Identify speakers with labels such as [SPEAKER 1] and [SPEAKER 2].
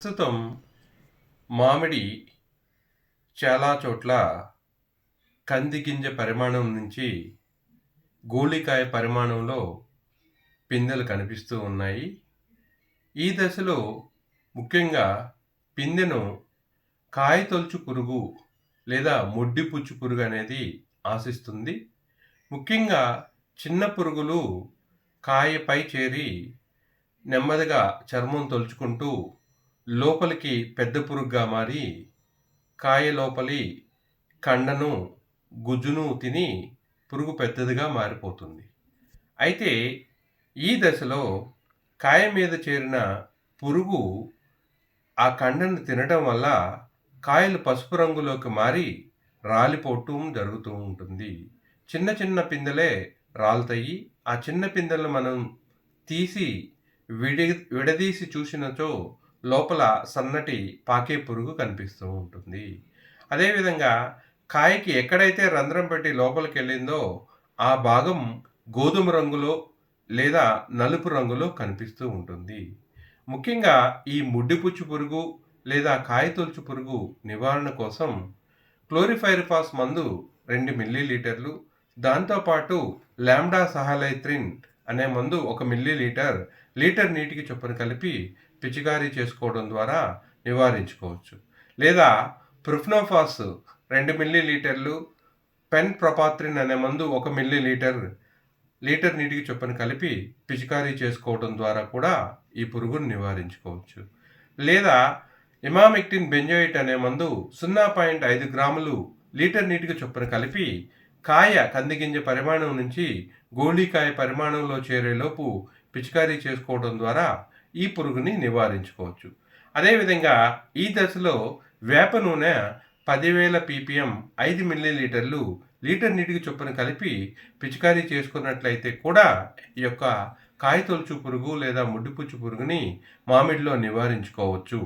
[SPEAKER 1] ప్రస్తుతం మామిడి చాలా చోట్ల కంది గింజ పరిమాణం నుంచి గోళీకాయ పరిమాణంలో పిందెలు కనిపిస్తూ ఉన్నాయి. ఈ దశలో ముఖ్యంగా పిందెను కాయతొలుచు పురుగు లేదా మొడ్డిపుచ్చు పురుగు అనేది ఆశిస్తుంది. ముఖ్యంగా చిన్న పురుగులు కాయపై చేరి నెమ్మదిగా చర్మం తొలుచుకుంటూ లోపలికి పెద్ద పురుగుగా మారి కాయ లోపలి కండను గుజ్జును తిని పురుగు పెద్దదిగా మారిపోతుంది. అయితే ఈ దశలో కాయ మీద చేరిన పురుగు ఆ కండను తినడం వల్ల కాయలు పసుపు రంగులోకి మారి రాలిపోవటం జరుగుతూ ఉంటుంది. చిన్న చిన్న పిందెలే రాలుతాయి. ఆ చిన్న పిందెలను మనం తీసి విడదీసి చూసినచో లోపల సన్నటి పాకే పురుగు కనిపిస్తూ ఉంటుంది. అదేవిధంగా కాయకి ఎక్కడైతే రంధ్రం పెట్టి లోపలికి వెళ్ళిందో ఆ భాగం గోధుమ రంగులో లేదా నలుపు రంగులో కనిపిస్తూ ఉంటుంది. ముఖ్యంగా ఈ ముడ్డిపుచ్చు పురుగు లేదా కాయతొలుచు పురుగు నివారణ కోసం క్లోరిఫైరిఫాస్ మందు 2 మిల్లీలీటర్లు, దాంతోపాటు లాంబ్డా సహాలైత్రిన్ అనే మందు 1 మిల్లీలీటర్ లీటర్ నీటికి చొప్పున కలిపి పిచికారీ చేసుకోవడం ద్వారా నివారించుకోవచ్చు. లేదా ప్రొఫ్నోఫాస్ 2 మిల్లీలీటర్లు, పెన్ ప్రొపాత్రిన్ అనే మందు 1 మిల్లీలీటర్ లీటర్ నీటికి చొప్పున కలిపి పిచికారీ చేసుకోవడం ద్వారా కూడా ఈ పురుగును నివారించుకోవచ్చు. లేదా ఇమామెక్టిన్ బెంజోయిట్ అనే మందు 0.5 గ్రాములు లీటర్ నీటికి చొప్పున కలిపి కాయ కందిగింజ పరిమాణం నుంచి గోళీకాయ పరిమాణంలో చేరేలోపు పిచికారీ చేసుకోవడం ద్వారా ఈ పురుగుని నివారించుకోవచ్చు. అదేవిధంగా ఈ దశలో వేప నూనె 10,000 ppm 5 మిల్లీలీటర్లు లీటర్ నీటికి చొప్పున కలిపి పిచికారీ చేసుకున్నట్లయితే కూడా ఈ యొక్క కాయతొలుచు పురుగు లేదా ముడ్డిపుచ్చు పురుగుని మామిడిలో నివారించుకోవచ్చు.